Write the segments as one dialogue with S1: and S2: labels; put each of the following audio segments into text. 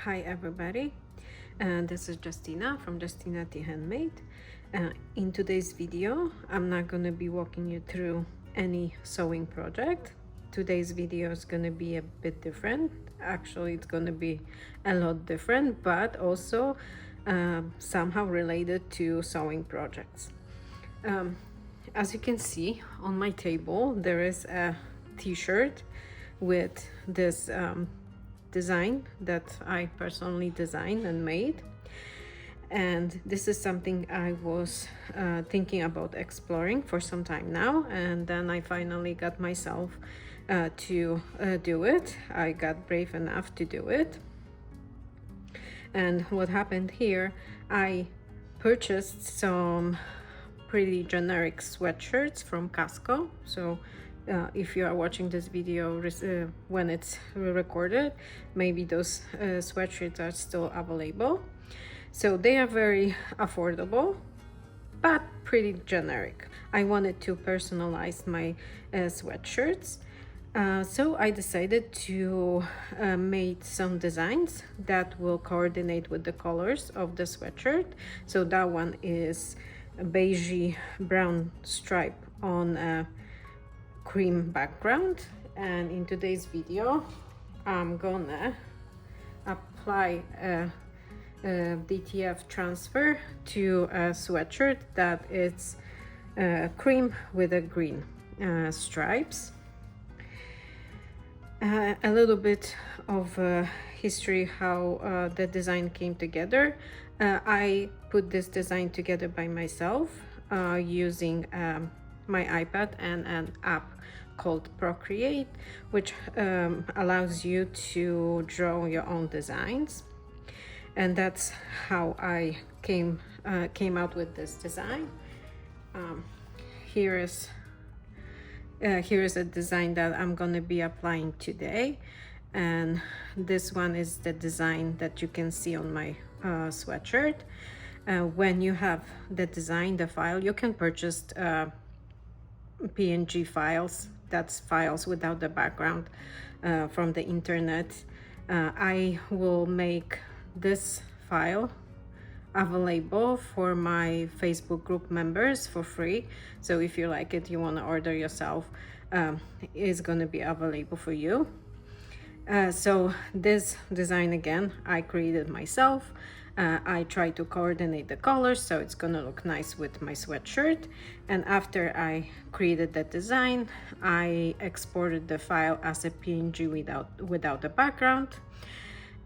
S1: Hi everybody, this is Justina from JustynaTHandMade. In today's video, I'm not going to be walking you through any sewing project. Today's video is going to be a bit different. Actually, it's going to be a lot different, but also somehow related to sewing projects. As you can see on my table, there is a t-shirt with this design that I personally designed and made, and this is something I was thinking about exploring for some time now, and then I finally got myself to do it. I got brave enough to do it. And what happened here, I purchased some pretty generic sweatshirts from Costco. So if you are watching this video when it's recorded, maybe those sweatshirts are still available. So they are very affordable, but pretty generic. I wanted to personalize my sweatshirts. So I decided to make some designs that will coordinate with the colors of the sweatshirt. So that one is a beigey brown stripe on a cream background, and in today's video I'm gonna apply a DTF transfer to a sweatshirt that is cream with a green stripes. A little bit of history how the design came together. I put this design together by myself using my iPad and an app called Procreate, which allows you to draw your own designs, and that's how I came out with this design. Here is a design that I'm going to be applying today, and this one is the design that you can see on my sweatshirt. When you have the design, the file, you can purchase PNG files. That's files without the background from the internet. I will make this file available for my Facebook group members for free. So if you like it, you want to order yourself, it's going to be available for you. So this design, again, I created myself. I try to coordinate the colors so it's gonna look nice with my sweatshirt. And after I created that design, I exported the file as a PNG without the background,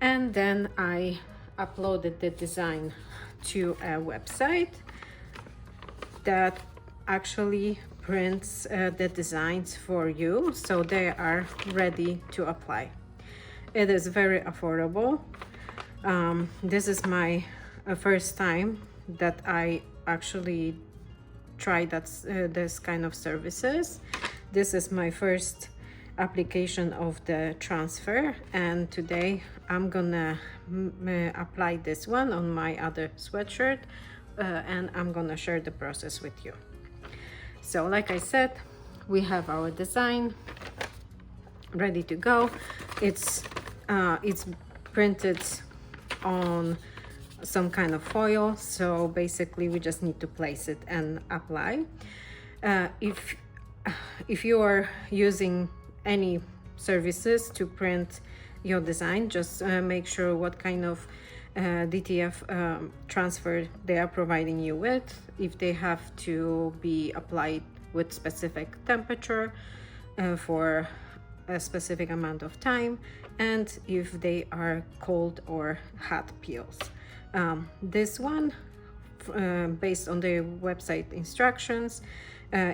S1: and then I uploaded the design to a website that actually prints the designs for you, so they are ready to apply. It is very affordable. This is my first time that I actually tried this kind of services. This is my first application of the transfer, and today I'm gonna apply this one on my other sweatshirt, and I'm gonna share the process with you. So like I said, we have our design ready to go. It's printed on some kind of foil, so basically we just need to place it and apply. If you are using any services to print your design, just make sure what kind of DTF transfer they are providing you with, if they have to be applied with specific temperature for a specific amount of time, and if they are cold or hot peels. This one, based on the website instructions,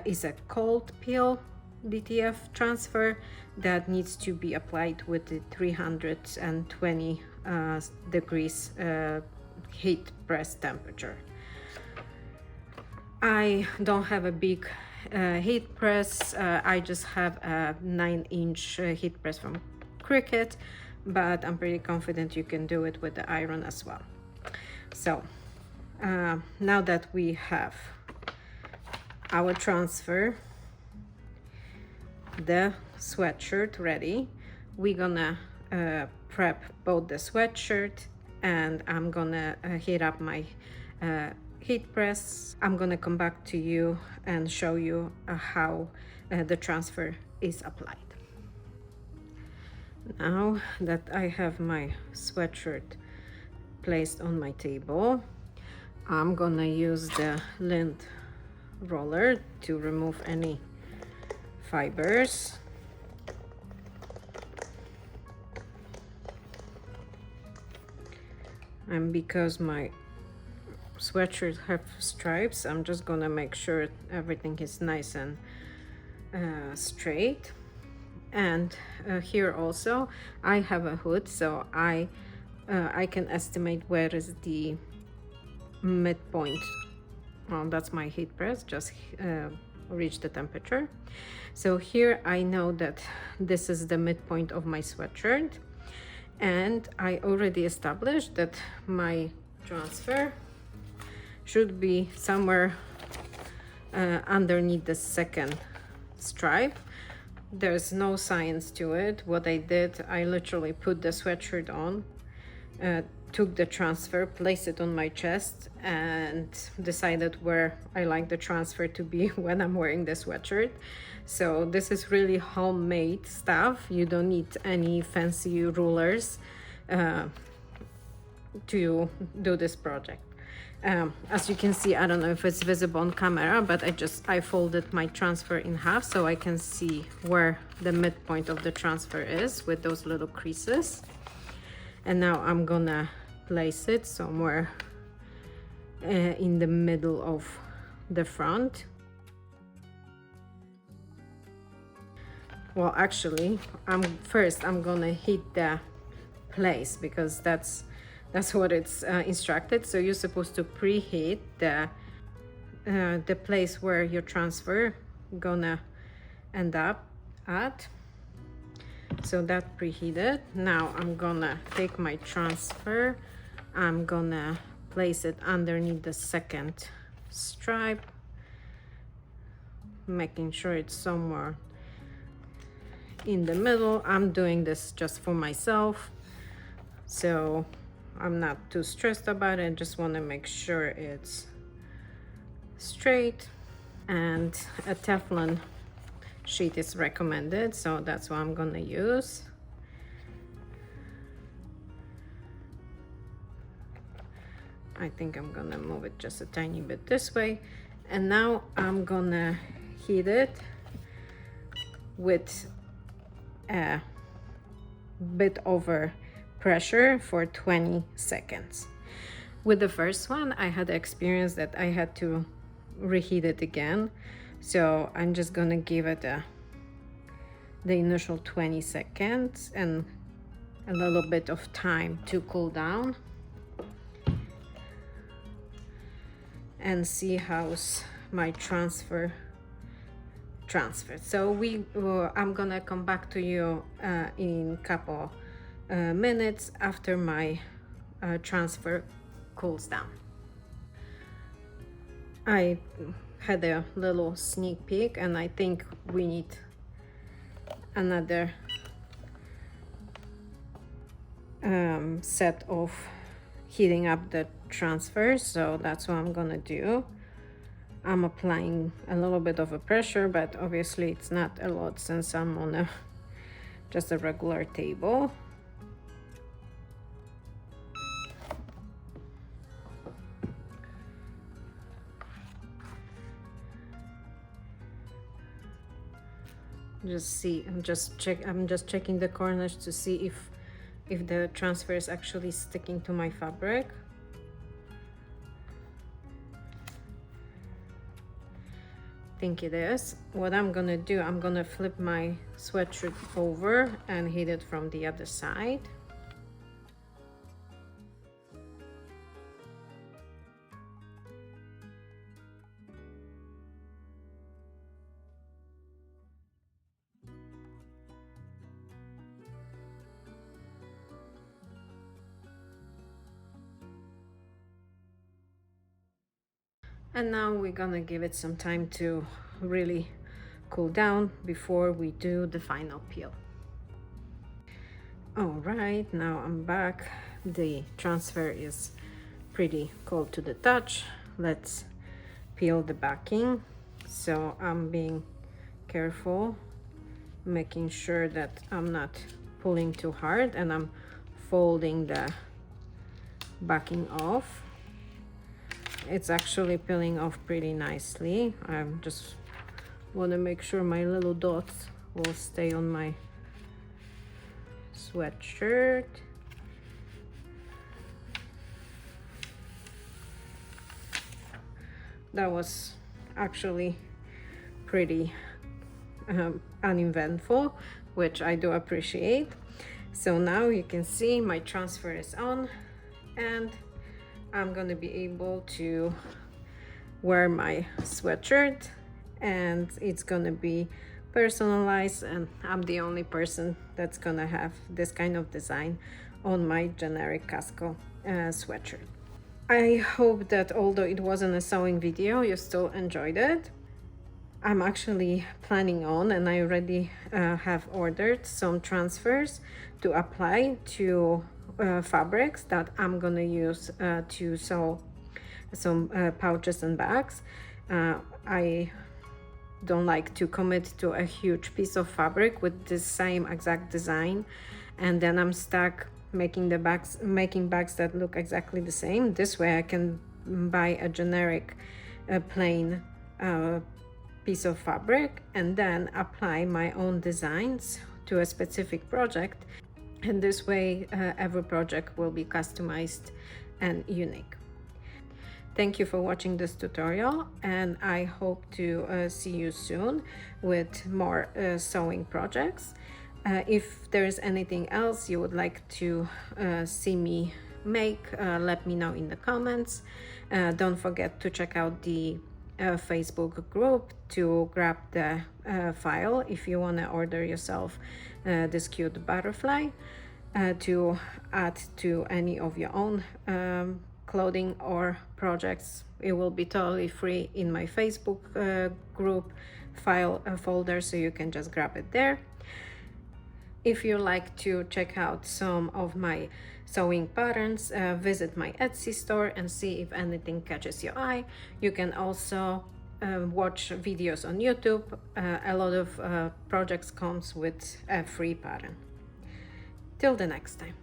S1: is a cold peel DTF transfer that needs to be applied with the 320 degrees heat press temperature. I don't have a big heat press. I just have a 9-inch heat press from Cricut, but I'm pretty confident you can do it with the iron as well. So now that we have our transfer, the sweatshirt ready, we're gonna prep both the sweatshirt, and I'm gonna heat up my heat press. I'm gonna come back to you and show you how the transfer is applied. Now that I have my sweatshirt placed on my table, I'm gonna use the lint roller to remove any fibers. And because my sweatshirt have stripes, I'm just gonna make sure everything is nice and straight. And here also I have a hood, so I can estimate where is the midpoint. Well, that's my heat press, just reach the temperature. So here I know that this is the midpoint of my sweatshirt, and I already established that my transfer should be somewhere underneath the second stripe. There's no science to it. What I did, I literally put the sweatshirt on, took the transfer, placed it on my chest, and decided where I like the transfer to be when I'm wearing the sweatshirt. So this is really homemade stuff. You don't need any fancy rulers to do this project. As you can see, I don't know if it's visible on camera, but I folded my transfer in half so I can see where the midpoint of the transfer is with those little creases. And now I'm gonna place it somewhere in the middle of the front. Well, actually, I'm gonna heat the place, because that's what it's instructed. So you're supposed to preheat the place where your transfer gonna end up at. So that preheated. Now I'm gonna take my transfer, I'm gonna place it underneath the second stripe, making sure it's somewhere in the middle. I'm doing this just for myself, so I'm not too stressed about it. I just want to make sure it's straight. And a Teflon sheet is recommended, so that's what I'm gonna use. I think I'm gonna move it just a tiny bit this way. And now I'm gonna heat it with a bit over pressure for 20 seconds. With the first one, I had the experience that I had to reheat it again. So I'm just gonna give it the initial 20 seconds and a little bit of time to cool down, and see how's my transfer. So I'm gonna come back to you in a couple minutes after my transfer cools down. I had a little sneak peek, and I think we need another set of heating up the transfer. So that's what I'm gonna do. I'm applying a little bit of a pressure, but obviously it's not a lot since I'm on just a regular table. I'm just checking the corners to see if the transfer is actually sticking to my fabric. I think it is. What I'm gonna do, I'm gonna flip my sweatshirt over and heat it from the other side. And now we're gonna give it some time to really cool down before we do the final peel. All right, now I'm back. The transfer is pretty cold to the touch. Let's peel the backing. So I'm being careful, making sure that I'm not pulling too hard, and I'm folding the backing off. It's actually peeling off pretty nicely. I just want to make sure my little dots will stay on my sweatshirt. That was actually pretty uneventful, which I do appreciate. So now you can see my transfer is on, and I'm gonna be able to wear my sweatshirt, and it's gonna be personalized, and I'm the only person that's gonna have this kind of design on my generic Casco sweatshirt. I hope that although it wasn't a sewing video, you still enjoyed it. I'm actually planning on, and I already have ordered some transfers to apply to fabrics that I'm gonna use to sew some pouches and bags. I don't like to commit to a huge piece of fabric with the same exact design, and then I'm stuck making bags that look exactly the same. This way I can buy a generic plain piece of fabric and then apply my own designs to a specific project, and this way every project will be customized and unique. Thank you for watching this tutorial, and I hope to see you soon with more sewing projects. If there is anything else you would like to see me make, let me know in the comments. Don't forget to check out the Facebook group to grab the file if you want to order yourself this cute butterfly to add to any of your own clothing or projects. It will be totally free in my Facebook group file folder, so you can just grab it there. If you like to check out some of my sewing patterns, visit my Etsy store and see if anything catches your eye. You can also watch videos on YouTube. A lot of projects comes with a free pattern. Till the next time.